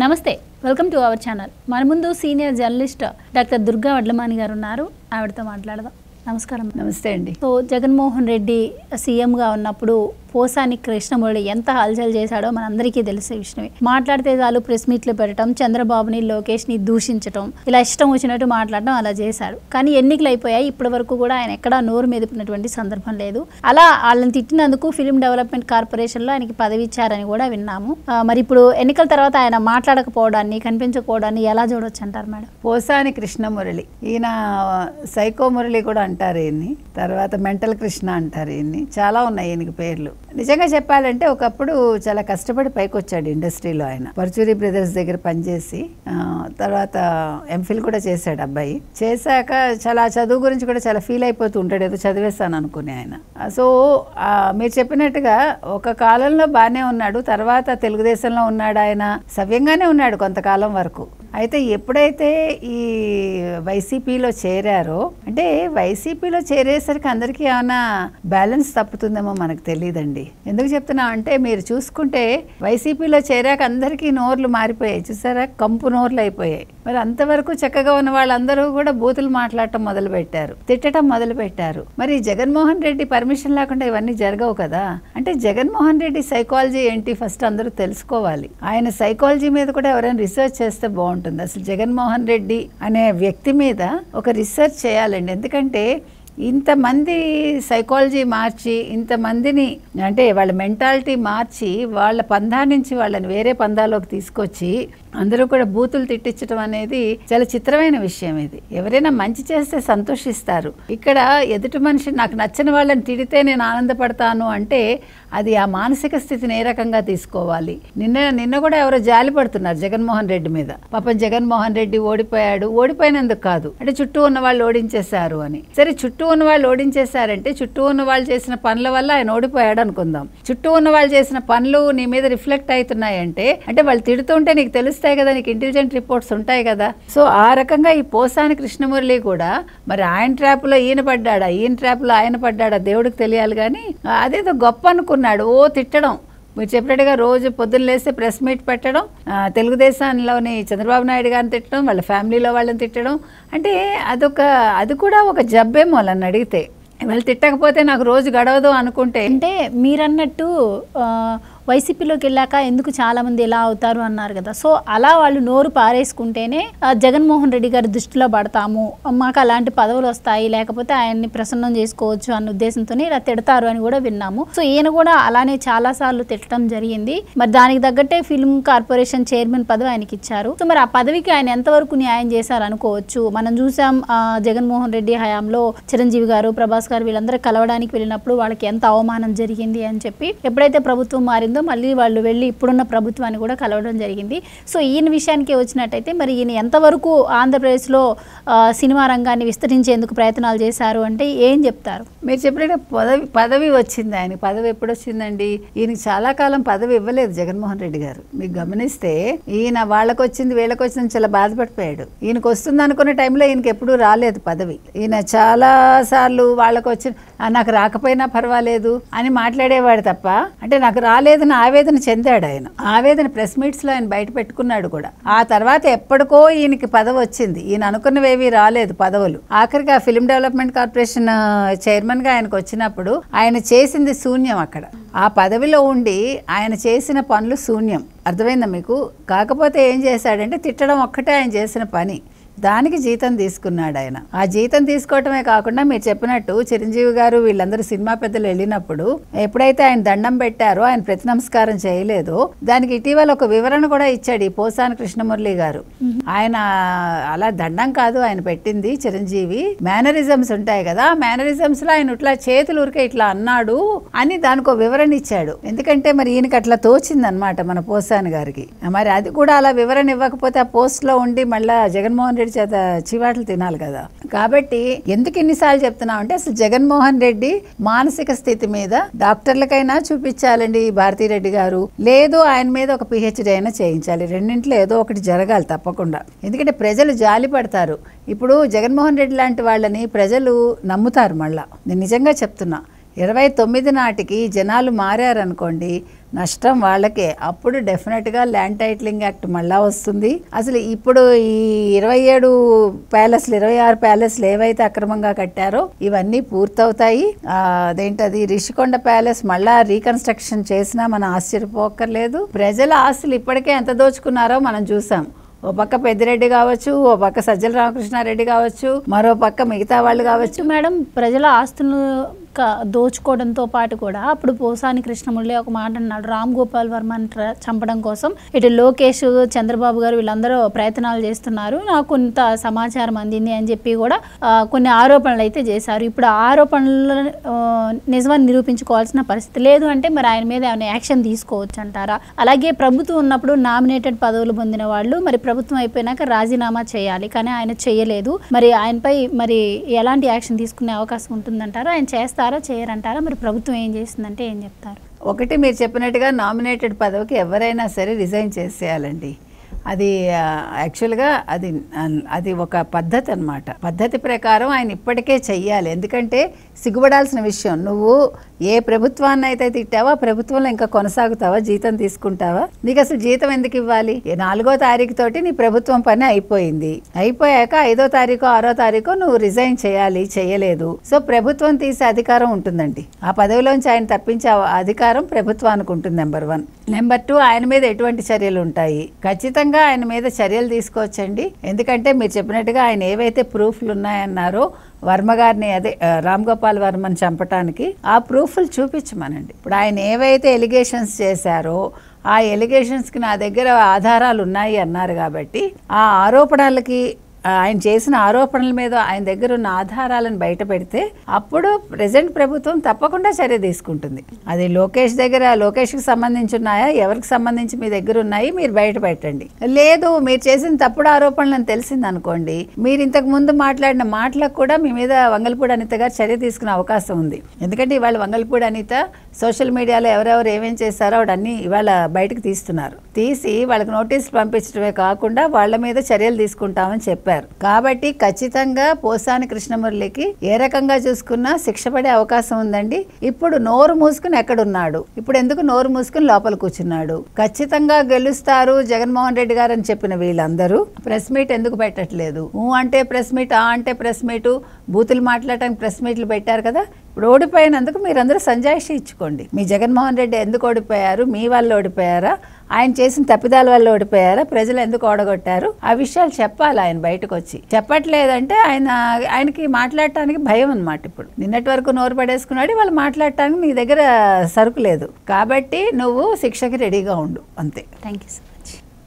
నమస్తే, welcome to our channel. మన ముందు senior journalist doctor Durga Vadlamani గారు ఉన్నారు. ఆవిడతో మాట్లాడదాం. నమస్కారం. నమస్తే అండి. సో జగన్మోహన్ రెడ్డి సీఎంగా ఉన్నప్పుడు పోసాని కృష్ణమురళి ఎంత హల్చల్ చేశాడో మనందరికీ తెలిసే విషయమే. మాట్లాడితే చాలు ప్రెస్ మీట్లు పెట్టడం, చంద్రబాబుని లోకేష్ని దూషించడం, ఇలా ఇష్టం వచ్చినట్టు మాట్లాడడం అలా చేశాడు. కానీ ఎన్నికలు అయిపోయాయి, ఇప్పటి వరకు కూడా ఆయన ఎక్కడా నోరు మెదిపినటువంటి సందర్భం లేదు. అలా వాళ్ళని తిట్టినందుకు ఫిల్మ్ డెవలప్మెంట్ కార్పొరేషన్లో ఆయనకి పదవి ఇచ్చారని కూడా విన్నాము. మరి ఇప్పుడు ఎన్నికల తర్వాత ఆయన మాట్లాడకపోవడాన్ని, కనిపించకపోవడాన్ని ఎలా చూడొచ్చు అంటారు మేడం? పోసాని కృష్ణమురళి, ఈయన సైకో మురళి కూడా అంటారు ఈయన్ని, తర్వాత మెంటల్ కృష్ణ అంటారు ఈయన్ని, చాలా ఉన్నాయి ఈయనకి పేర్లు. నిజంగా చెప్పాలంటే ఒకప్పుడు చాలా కష్టపడి పైకి వచ్చాడు ఇండస్ట్రీలో. ఆయన పర్చూరి బ్రదర్స్ దగ్గర పనిచేసి తర్వాత ఎంఫిల్ కూడా చేశాడు అబ్బాయి. చేశాక చాలా చదువు గురించి కూడా చాలా ఫీల్ అయిపోతూ ఉంటాడు, ఏదో చదివేస్తాను అనుకుని ఆయన. సో మీరు చెప్పినట్టుగా ఒక కాలంలో బాగానే ఉన్నాడు, తర్వాత తెలుగుదేశంలో ఉన్నాడు, ఆయన సవ్యంగానే ఉన్నాడు కొంతకాలం వరకు. అయితే ఎప్పుడైతే ఈ వైసీపీలో చేరారో, అంటే వైసీపీలో చేరేసరికి అందరికీ ఏమైనా బ్యాలెన్స్ తప్పుతుందేమో మనకు తెలియదండి. ఎందుకు చెప్తున్నా అంటే, మీరు చూసుకుంటే వైసీపీలో చేరాక అందరికీ నోర్లు మారిపోయాయి, చూసారా, కంపు నోర్లు అయిపోయాయి. మరి అంతవరకు చక్కగా ఉన్న వాళ్ళందరూ కూడా బూతులు మాట్లాడటం మొదలు పెట్టారు, తిట్టడం మొదలు పెట్టారు. మరి జగన్మోహన్ రెడ్డి పర్మిషన్ లేకుండా ఇవన్నీ జరగవు కదా. అంటే జగన్మోహన్ రెడ్డి సైకాలజీ ఏంటి ఫస్ట్ అందరూ తెలుసుకోవాలి. ఆయన సైకాలజీ మీద కూడా ఎవరైనా రీసెర్చ్ చేస్తే బాగుంటుంది. అసలు జగన్మోహన్ రెడ్డి అనే వ్యక్తి మీద ఒక రీసెర్చ్ చేయాలండి. ఎందుకంటే ఇంతమంది సైకాలజీ మార్చి, ఇంతమందిని అంటే వాళ్ళ మెంటాలిటీ మార్చి, వాళ్ళ పందా నుంచి వాళ్ళని వేరే పందాలోకి తీసుకొచ్చి అందరూ కూడా బూతులు తిట్టించడం అనేది చాలా చిత్రమైన విషయం. ఇది ఎవరైనా మంచి చేస్తే సంతోషిస్తారు. ఇక్కడ ఎదుటి మనిషి నాకు నచ్చని వాళ్ళని తిడితే నేను ఆనందపడతాను అంటే అది ఆ మానసిక స్థితిని ఏ రకంగా తీసుకోవాలి. నిన్న కూడా ఎవరో జాలి పడుతున్నారు జగన్మోహన్ రెడ్డి మీద. పాపం జగన్మోహన్ రెడ్డి ఓడిపోయాడు, ఓడిపోయినందుకు కాదు అంటే చుట్టూ ఉన్న వాళ్ళు ఓడించేశారు అని. సరే, చుట్టూ ఉన్న వాళ్ళు ఓడించేశారంటే చుట్టూ ఉన్న వాళ్ళు చేసిన పనుల వల్ల ఆయన ఓడిపోయాడు అనుకుందాం. చుట్టూ ఉన్న వాళ్ళు చేసిన పనులు నీ మీద రిఫ్లెక్ట్ అవుతున్నాయంటే అంటే వాళ్ళు తిడుతుంటే నీకు తెలుస్తాయి కదా, నీకు ఇంటెలిజెంట్ రిపోర్ట్స్ ఉంటాయి కదా. సో ఆ రకంగా ఈ పోసాని కృష్ణమురళి కూడా మరి ఆయన ట్రాప్లో ఈయన పడ్డాడా, ఈయన ట్రాప్లో ఆయన పడ్డాడా దేవుడికి తెలియాలి. కానీ అదేదో గొప్ప అనుకున్నాడు. తిట్టడం, మీరు చెప్పినట్టుగా రోజు పొద్దున్న లేస్తే ప్రెస్ మీట్ పెట్టడం, తెలుగుదేశంలోని చంద్రబాబు నాయుడు గారిని తిట్టడం, వాళ్ళ ఫ్యామిలీలో వాళ్ళని తిట్టడం, అంటే అది కూడా ఒక జబ్బేమో వాళ్ళని అడిగితే. వాళ్ళు తిట్టకపోతే నాకు రోజు గడవదు అనుకుంటే, అంటే మీరన్నట్టు వైసీపీలోకి వెళ్ళాక ఎందుకు చాలామంది ఎలా అవుతారు అన్నారు కదా. సో అలా వాళ్ళు నోరు పారేసుకుంటేనే జగన్మోహన్ రెడ్డి గారి దృష్టిలో పడతాము, మాకు అలాంటి పదవులు వస్తాయి, లేకపోతే ఆయన్ని ప్రసన్నం చేసుకోవచ్చు అన్న ఉద్దేశంతోనే ఇలా తిడతారు అని కూడా విన్నాము. సో ఈయన కూడా అలానే చాలాసార్లు తిట్టడం జరిగింది. మరి దానికి తగ్గట్టే ఫిల్మ్ కార్పొరేషన్ చైర్మన్ పదవి ఆయనకి ఇచ్చారు. సో మరి ఆ పదవికి ఆయన ఎంతవరకు న్యాయం చేశారు అనుకోవచ్చు. మనం చూసాం జగన్మోహన్ రెడ్డి హయాంలో చిరంజీవి గారు, ప్రభాస్ గారు వీళ్ళందరూ కలవడానికి వెళ్ళినప్పుడు వాళ్ళకి ఎంత అవమానం జరిగింది అని చెప్పి, ఎప్పుడైతే ప్రభుత్వం మారిందో మళ్ళీ వాళ్ళు వెళ్ళి ఇప్పుడున్న ప్రభుత్వాన్ని కూడా కలవడం జరిగింది. సో ఈయన విషయానికి వచ్చినట్టయితే మరి ఈయన ఎంతవరకు ఆంధ్రప్రదేశ్లో సినిమా రంగాన్ని విస్తరించేందుకు ప్రయత్నాలు చేశారు అంటే ఏం చెప్తారు? మీరు చెప్పినట్టు పదవి వచ్చింది ఆయనకి. పదవి ఎప్పుడు వచ్చిందండి? ఈయనకి చాలా కాలం పదవి ఇవ్వలేదు జగన్మోహన్ రెడ్డి గారు. మీకు గమనిస్తే ఈయన వాళ్ళకి వచ్చింది వీళ్ళకి వచ్చిందని చాలా బాధపడిపోయాడు. ఈయనకు వస్తుంది అనుకున్న టైంలో ఈయనకి ఎప్పుడూ రాలేదు పదవి. ఈయన చాలా సార్లు వాళ్ళకి వచ్చి నాకు రాకపోయినా పర్వాలేదు అని మాట్లాడేవాడు తప్ప, అంటే నాకు రాలేదు ఆవేదన చెందాడు ఆయన. ఆవేదన ప్రెస్ మీట్స్ లో ఆయన బయట పెట్టుకున్నాడు కూడా. ఆ తర్వాత ఎప్పటికో ఈయనకి పదవి వచ్చింది. ఈయన అనుకున్నవేవి రాలేదు పదవులు. ఆఖరికి ఆ ఫిల్మ్ డెవలప్మెంట్ కార్పొరేషన్ చైర్మన్ గా ఆయనకు వచ్చినప్పుడు ఆయన చేసింది శూన్యం. అక్కడ ఆ పదవిలో ఉండి ఆయన చేసిన పనులు శూన్యం. అర్థమైందా మీకు? కాకపోతే ఏం చేశాడంటే తిట్టడం ఒక్కటే ఆయన చేసిన పని. దానికి జీతం తీసుకున్నాడు ఆయన. ఆ జీతం తీసుకోవటమే కాకుండా మీరు చెప్పినట్టు చిరంజీవి గారు వీళ్ళందరూ సినిమా పెద్దలు వెళ్ళినప్పుడు ఎప్పుడైతే ఆయన దండం పెట్టారో, ఆయన ప్రతి నమస్కారం చేయలేదో, దానికి ఇటీవల ఒక వివరణ కూడా ఇచ్చాడు ఈ పోసాని కృష్ణమురళి గారు. ఆయన అలా దండం కాదు ఆయన పెట్టింది, చిరంజీవి మేనరిజమ్స్ ఉంటాయి కదా, మేనరిజమ్స్ లో ఆయన ఇట్లా చేతులు ఊరికే ఇట్లా అన్నాడు అని దానికి ఒక వివరణ ఇచ్చాడు. ఎందుకంటే మరి ఈయనకి అట్లా తోచింది అనమాట మన పోసాని గారికి. మరి అది కూడా అలా వివరణ ఇవ్వకపోతే ఆ పోస్ట్ లో ఉండి మళ్ళా జగన్మోహన్ రెడ్డి చేత చివాట్లు తినాలి కదా. కాబట్టి ఎందుకు ఇన్నిసార్లు చెప్తున్నాం అంటే, అసలు జగన్మోహన్ రెడ్డి మానసిక స్థితి మీద డాక్టర్లకైనా చూపించాలండి భారతీరెడ్డి గారు, లేదు ఆయన మీద ఒక పిహెచ్డి అయినా చేయించాలి. రెండింటిలో ఏదో ఒకటి జరగాలి తప్పకుండా. ఎందుకంటే ప్రజలు జాలి పడతారు. ఇప్పుడు జగన్మోహన్ రెడ్డి లాంటి వాళ్ళని ప్రజలు నమ్ముతారు. మళ్ళా నేను నిజంగా చెప్తున్నా, 29 నాటికి జనాలు మారారనుకోండి, నష్టం వాళ్ళకే. అప్పుడు డెఫినెట్గా ల్యాండ్ టైటిలింగ్ యాక్ట్ మళ్ళా వస్తుంది. అసలు ఇప్పుడు ఈ 27 ప్యాలెస్లు 26 ప్యాలెస్లు ఏవైతే అక్రమంగా కట్టారో ఇవన్నీ పూర్తవుతాయి. అదేంటది రిషికొండ ప్యాలెస్ మళ్ళా రీకన్స్ట్రక్షన్ చేసినా మనం ఆశ్చర్యపోక్కర్లేదు. ప్రజల ఆస్తులు ఇప్పటికే ఎంత దోచుకున్నారో మనం చూసాం. ఓ పక్క పెద్దిరెడ్డి కావచ్చు, ఓ పక్క సజ్జల రామకృష్ణారెడ్డి కావచ్చు, మరో పక్క మిగతా వాళ్ళు కావచ్చు. మేడం, ప్రజల ఆస్తులను దోచుకోవడంతో పాటు కూడా అప్పుడు పోసాని కృష్ణమురళి ఒక మాట అన్నాడు, రామ్ గోపాల్ వర్మని చంపడం కోసం ఇటు లోకేష్, చంద్రబాబు గారు వీళ్ళందరూ ప్రయత్నాలు చేస్తున్నారు, నాకు కొంత సమాచారం అందింది అని చెప్పి కూడా కొన్ని ఆరోపణలు అయితే చేశారు. ఇప్పుడు ఆరోపణలు నిజమని నిరూపించుకోవాల్సిన పరిస్థితి లేదు అంటే మరి ఆయన మీద ఏమైనా యాక్షన్ తీసుకోవచ్చు అంటారా? అలాగే ప్రభుత్వం ఉన్నప్పుడు నామినేటెడ్ పదవులు పొందిన వాళ్ళు మరి ప్రభుత్వం అయిపోయినాక రాజీనామా చేయాలి, కానీ ఆయన చేయలేదు. మరి ఆయనపై మరి ఎలాంటి యాక్షన్ తీసుకునే అవకాశం ఉంటుందంటారా? ఆయన చేస్తారా, చేయరంటారా? మరి ప్రభుత్వం ఏం చేస్తుందంటే ఏం చెప్తారు? ఒకటి, మీరు చెప్పినట్టుగా నామినేటెడ్ పదవికి ఎవరైనా సరే రిజైన్ చేసేయాలండి. అది యాక్చువల్గా అది ఒక పద్ధతి అన్నమాట. పద్ధతి ప్రకారం ఆయన ఇప్పటికే చెయ్యాలి. ఎందుకంటే సిగ్గుపడాల్సిన విషయం, నువ్వు ఏ ప్రభుత్వాన్ని అయితే తిట్టావో ఆ ప్రభుత్వంలో ఇంకా కొనసాగుతావా, జీతం తీసుకుంటావా? నీకు అసలు జీతం ఎందుకు ఇవ్వాలి? 4వ తారీఖు తోటి నీ ప్రభుత్వం పని అయిపోయింది. అయిపోయాక 5వ తారీఖు 6వ తారీఖు నువ్వు రిజైన్ చేయాలి, చేయలేదు. సో ప్రభుత్వం తీసే అధికారం ఉంటుందండి. ఆ పదవిలోంచి ఆయన తప్పించే అధికారం ప్రభుత్వానికి ఉంటుంది. నెంబర్ 1. నెంబర్ 2, ఆయన మీద ఎటువంటి చర్యలు ఉంటాయి? ఖచ్చితంగా ఆయన మీద చర్యలు తీసుకోవచ్చండి. ఎందుకంటే మీరు చెప్పినట్టుగా ఆయన ఏవైతే ప్రూఫ్లు ఉన్నాయన్నారో వర్మ గారిని, అదే రామ్ గోపాల్ వర్మని చంపటానికి, ఆ ప్రూఫ్లు చూపించమనండి. ఇప్పుడు ఆయన ఏవైతే ఎలిగేషన్స్ చేశారో ఆ ఎలిగేషన్స్కి నా దగ్గర ఆధారాలు ఉన్నాయి అన్నారు కాబట్టి ఆ ఆరోపణలకి, ఆయన చేసిన ఆరోపణల మీద ఆయన దగ్గర ఉన్న ఆధారాలను బయట పెడితే అప్పుడు ప్రెజెంట్ ప్రభుత్వం తప్పకుండా చర్య తీసుకుంటుంది. అది లోకేష్కి సంబంధించి ఉన్నాయా, ఎవరికి సంబంధించి మీ దగ్గర ఉన్నాయి, మీరు బయట పెట్టండి. లేదు, మీరు చేసిన తప్పుడు ఆరోపణలను తెలిసింది అనుకోండి, మీరు ఇంతకు ముందు మాట్లాడిన మాటలకు కూడా మీ మీద వంగలపూడి అనిత గారు చర్య తీసుకునే అవకాశం ఉంది. ఎందుకంటే ఇవాళ వంగలపూడి అనిత సోషల్ మీడియాలో ఎవరెవరు ఏమేం చేశారో అవన్నీ ఇవాళ బయటకు తీసి వాళ్ళకి నోటీసులు పంపించడమే కాకుండా వాళ్ళ మీద చర్యలు తీసుకుంటామని చెప్పారు. కాబట్టి ఖచ్చితంగా పోసాని కృష్ణమురళికి ఏ రకంగా చూసుకున్నా శిక్ష పడే అవకాశం ఉందండి. ఇప్పుడు నోరు మూసుకుని ఎక్కడున్నాడు? ఇప్పుడు ఎందుకు నోరు మూసుకుని లోపల కూర్చున్నాడు? ఖచ్చితంగా గెలుస్తారు జగన్మోహన్ రెడ్డి గారు అని చెప్పిన వీళ్ళందరూ ప్రెస్ మీట్ ఎందుకు పెట్టట్లేదు? అంటే ప్రెస్ మీట్, అంటే ప్రెస్ మీటు, బూతులు మాట్లాడటానికి ప్రెస్ మీట్లు పెట్టారు కదా. ఇప్పుడు ఓడిపోయినందుకు మీరందరూ సంజాయిషి ఇచ్చుకోండి. మీ జగన్మోహన్ రెడ్డి ఎందుకు ఓడిపోయారు? మీ వాళ్ళు ఓడిపోయారా? ఆయన చేసిన తప్పిదాల వల్ల ఓడిపోయారా? ప్రజలు ఎందుకు ఓడగొట్టారు? ఆ విషయాలు చెప్పాలి ఆయన బయటకు వచ్చి. చెప్పట్లేదంటే ఆయనకి మాట్లాడటానికి భయం అన్నమాట. ఇప్పుడు నిన్నటి వరకు నోరు పడేసుకున్నాడు, వాళ్ళు మాట్లాడటానికి నీ దగ్గర సరుకు లేదు. కాబట్టి నువ్వు శిక్షకి రెడీగా ఉండు, అంతే. Thank you sir.